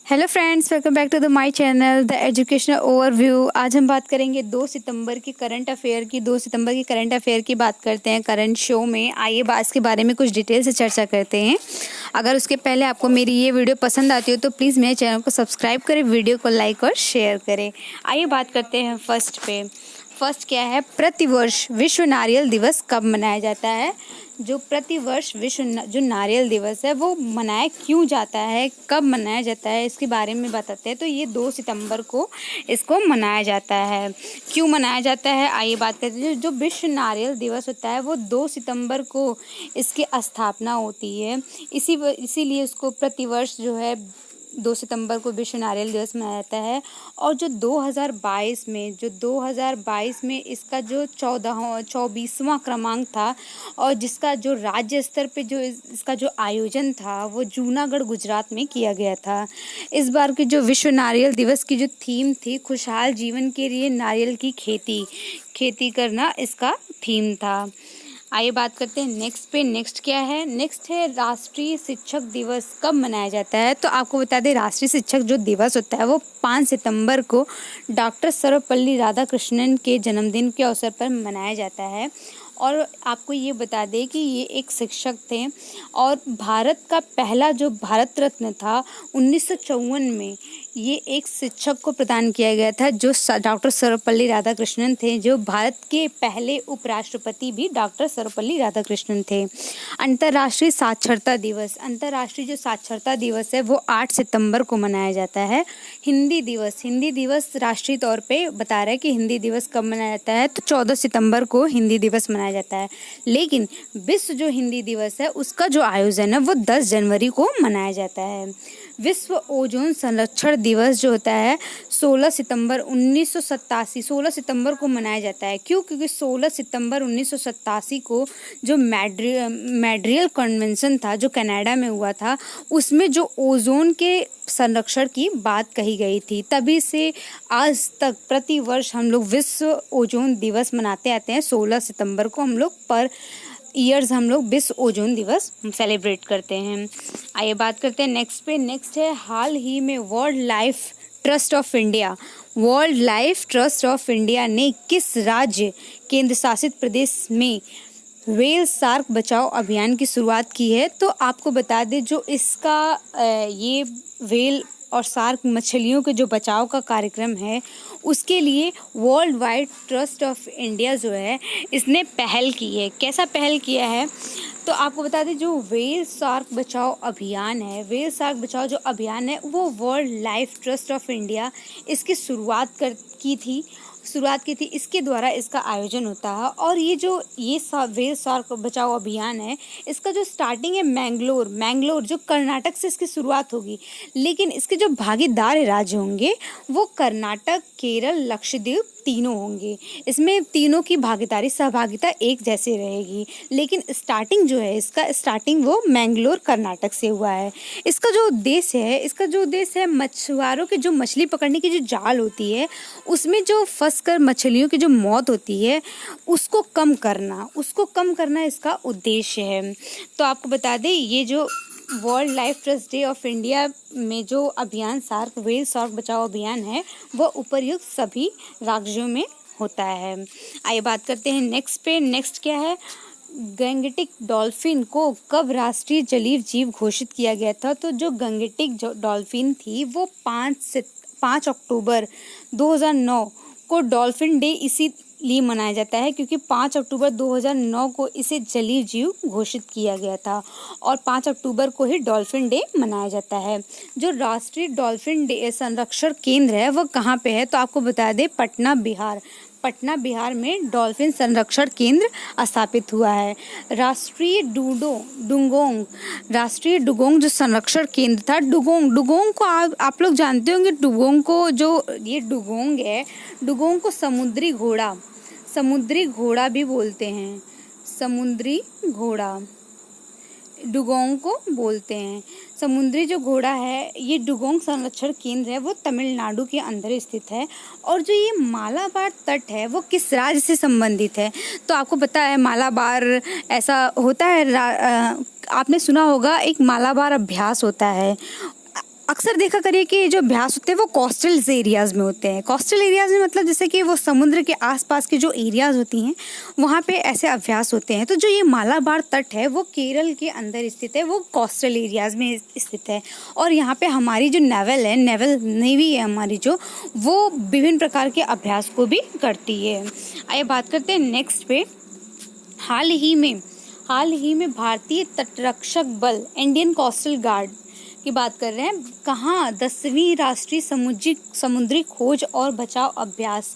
Hello friends, welcome back to the my channel the educational overview. आज हम बात करेंगे 2 सितंबर की करंट अफेयर की। 2 सितंबर की करंट अफेयर की बात करते हैं करंट शो में। आइए बात के बारे में कुछ डिटेल से चर्चा करते हैं। अगर उसके पहले आपको मेरी ये वीडियो पसंद आती हो तो प्लीज़ मेरे चैनल को सब्सक्राइब करें, वीडियो को लाइक और शेयर करें। आइए बात करते हैं फर्स्ट क्या है, प्रतिवर्ष विश्व नारियल दिवस कब मनाया जाता है। जो प्रतिवर्ष जो नारियल दिवस है वो मनाया क्यों जाता है, कब मनाया जाता है, इसके बारे में बताते हैं। तो ये 2 सितंबर को इसको मनाया जाता है। क्यों मनाया जाता है, आइए बात करते हैं। जो विश्व नारियल दिवस होता है वो 2 सितंबर को इसकी स्थापना होती है। इसीलिए उसको प्रतिवर्ष जो है 2 सितंबर को विश्व नारियल दिवस मनाया जाता है। और जो 2022 में इसका जो 24वां क्रमांक था और जिसका जो राज्य स्तर पे जो इसका जो आयोजन था वो जूनागढ़ गुजरात में किया गया था। इस बार की जो विश्व नारियल दिवस की जो थीम थी, खुशहाल जीवन के लिए नारियल की खेती करना इसका थीम था। आइए बात करते हैं नेक्स्ट क्या है। नेक्स्ट है राष्ट्रीय शिक्षक दिवस कब मनाया जाता है। तो आपको बता दें, राष्ट्रीय शिक्षक जो दिवस होता है वो 5 सितंबर को डॉक्टर सर्वपल्ली राधाकृष्णन के जन्मदिन के अवसर पर मनाया जाता है। और आपको ये बता दें कि ये एक शिक्षक थे और भारत का पहला जो भारत रत्न था 1954 में ये एक शिक्षक को प्रदान किया गया था, जो डॉक्टर सर्वपल्ली राधाकृष्णन थे, जो भारत के पहले उपराष्ट्रपति भी डॉक्टर सर्वपल्ली राधाकृष्णन थे। अंतर्राष्ट्रीय जो साक्षरता दिवस है वो 8 सितंबर को मनाया जाता है। हिंदी दिवस राष्ट्रीय तौर पे बता रहा है कि हिंदी दिवस कब मनाया जाता है, तो 14 सितंबर को हिंदी दिवस मनाया जाता है। लेकिन विश्व जो हिंदी दिवस है उसका जो आयोजन है वो 10 जनवरी को मनाया जाता है। विश्व ओजोन संरक्षण दिवस जो होता है 16 सितंबर को मनाया जाता है। क्यों? क्योंकि 16 सितंबर 1987 को जो मैड्रियल कन्वेंशन था जो कनाडा में हुआ था, उसमें जो ओजोन के संरक्षण की बात कही गई थी। तभी से आज तक प्रतिवर्ष हम लोग विश्व ओजोन दिवस मनाते आते हैं। 16 सितंबर को हम लोग विश्व ओजोन दिवस सेलिब्रेट करते हैं। आइए बात करते हैं नेक्स्ट है हाल ही में world life trust of India ने किस राज्य केंद्र शासित प्रदेश में व्हेल शार्क बचाओ अभियान की शुरुआत की है। तो आपको बता दें, जो इसका ये व्हेल और शार्क मछलियों के जो बचाव का कार्यक्रम है उसके लिए world wide trust of India जो है इसने पहल की है। कैसा पहल किया है, तो आपको बता दें, जो व्हेल शार्क बचाओ जो अभियान है वो world life trust of India इसकी शुरुआत की थी। इसके द्वारा इसका आयोजन होता है। और ये व्हेल शार्क बचाओ अभियान है, इसका जो स्टार्टिंग है मैंगलोर जो कर्नाटक से इसकी शुरुआत होगी। लेकिन इसके जो भागीदार राज्य होंगे वो कर्नाटक, केरल, लक्षद्वीप तीनों होंगे। इसमें तीनों की सहभागिता एक जैसे रहेगी। लेकिन स्टार्टिंग वो मैंगलोर कर्नाटक से हुआ है। इसका जो उद्देश्य है मछुआरों के जो मछली पकड़ने की जो जाल होती है उसमें जो फंस कर मछलियों की जो मौत होती है उसको कम करना इसका उद्देश्य है। तो आपको बता दें, ये जो world life trust day of India में जो अभियान व्हेल शार्क बचाओ अभियान है वो उपर्युक्त सभी राज्यों में होता है। आइए बात करते हैं नेक्स्ट क्या है। गंगेटिक डॉल्फिन को कब राष्ट्रीय जलीय जीव घोषित किया गया था। तो जो गंगेटिक डॉल्फिन थी वो 5 अक्टूबर 2009 को डॉल्फिन डे इसीलिए मनाया जाता है क्योंकि 5 अक्टूबर 2009 को इसे जलीय जीव घोषित किया गया था और 5 अक्टूबर को ही डॉल्फिन डे मनाया जाता है। जो राष्ट्रीय डॉल्फिन डे संरक्षण केंद्र है वो कहाँ पे है, तो आपको बता दें पटना बिहार में डॉल्फिन संरक्षण केंद्र स्थापित हुआ है। राष्ट्रीय डुगोंग जो संरक्षण केंद्र था, डुगोंग को आप लोग जानते होंगे। डुगोंग को समुद्री घोड़ा भी बोलते हैं। डुगोंग को बोलते हैं। समुद्री जो घोड़ा है, ये डुगोंग संरक्षण केंद्र है वो तमिलनाडु के अंदर स्थित है। और जो ये मालाबार तट है वो किस राज्य से संबंधित है, तो आपको पता है मालाबार ऐसा होता है, आपने सुना होगा एक मालाबार अभ्यास होता है। अक्सर देखा करिए कि जो अभ्यास होते हैं वो कोस्टल एरियाज़ में होते हैं। कोस्टल एरियाज़ में मतलब जैसे कि वो समुद्र के आसपास के जो एरियाज़ होती हैं वहाँ पे ऐसे अभ्यास होते हैं। तो जो ये मालाबार तट है वो केरल के अंदर स्थित है, वो कोस्टल एरियाज़ में स्थित है। और यहाँ पे हमारी जो नेवल नेवी है हमारी जो, वो विभिन्न प्रकार के अभ्यास को भी करती है। आइए बात करते हैं नेक्स्ट पे। हाल ही में भारतीय तटरक्षक बल इंडियन कोस्टल गार्ड की बात कर रहे हैं। कहाँ 10वीं राष्ट्रीय समुद्री खोज और बचाव अभ्यास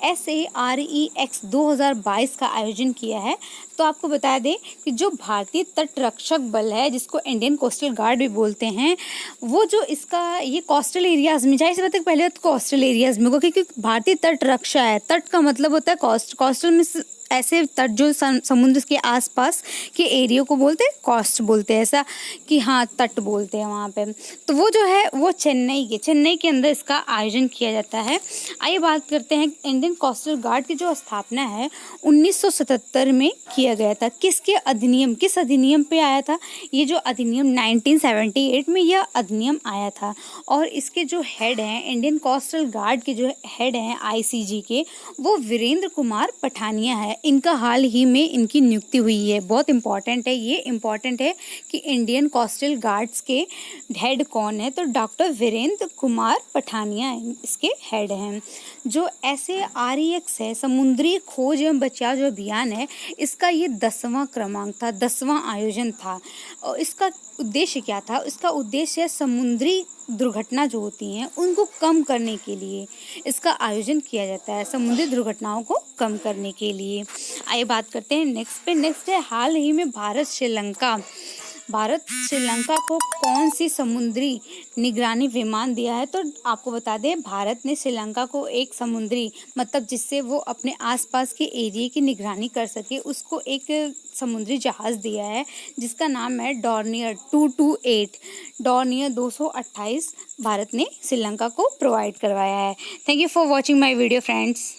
SAREX 2022 का आयोजन किया है। तो आपको बता दें कि जो भारतीय तटरक्षक बल है, जिसको इंडियन कोस्टल गार्ड भी बोलते हैं, वो जो इसका ये कोस्टल एरियाज में, जाहिर सी बात है पहले तो कोस्टल एरियाज में होगा, क्योंकि भारतीय तट रक्षा है। तट का मतलब होता है कोस्टल में ऐसे तट जो समुद्र के आसपास के एरिया को बोलते हैं, कोस्ट बोलते हैं, ऐसा कि हाँ तट बोलते हैं वहाँ पे। तो वो जो है वो चेन्नई के अंदर इसका आयोजन किया जाता है। आइए बात करते हैं इंडियन कोस्टल गार्ड की जो स्थापना है 1977 में किया गया था। किस अधिनियम पे आया था? ये जो अधिनियम 1978 में यह अधिनियम आया था। और इसके जो हेड हैं, इंडियन कोस्टल गार्ड के जो हेड हैं ICG के, वो वीरेंद्र कुमार पठानिया है। इनका हाल ही में इनकी नियुक्ति हुई है। बहुत इंपॉर्टेंट है, ये इम्पॉर्टेंट है कि इंडियन कोस्टल गार्ड्स के हेड कौन है, तो डॉक्टर वीरेंद्र कुमार पठानिया इसके हेड हैं। जो SAREX है, समुद्री खोज एवं बचाव जो अभियान है, इसका ये 10वां क्रमांक था, 10वां आयोजन था। और इसका उद्देश्य क्या था? इसका उद्देश्य समुद्री दुर्घटना जो होती हैं उनको कम करने के लिए इसका आयोजन किया जाता है, समुद्री दुर्घटनाओं को कम करने के लिए। आइए बात करते हैं नेक्स्ट है हाल ही में भारत श्रीलंका को कौन सी समुद्री निगरानी विमान दिया है? तो आपको बता दें, भारत ने श्रीलंका को एक समुद्री, मतलब जिससे वो अपने आसपास के एरिया की निगरानी कर सके, उसको एक समुद्री जहाज़ दिया है जिसका नाम है डॉर्नियर 228। डॉर्नियर 228 भारत ने श्रीलंका को प्रोवाइड करवाया है। Thank you for watching my video friends.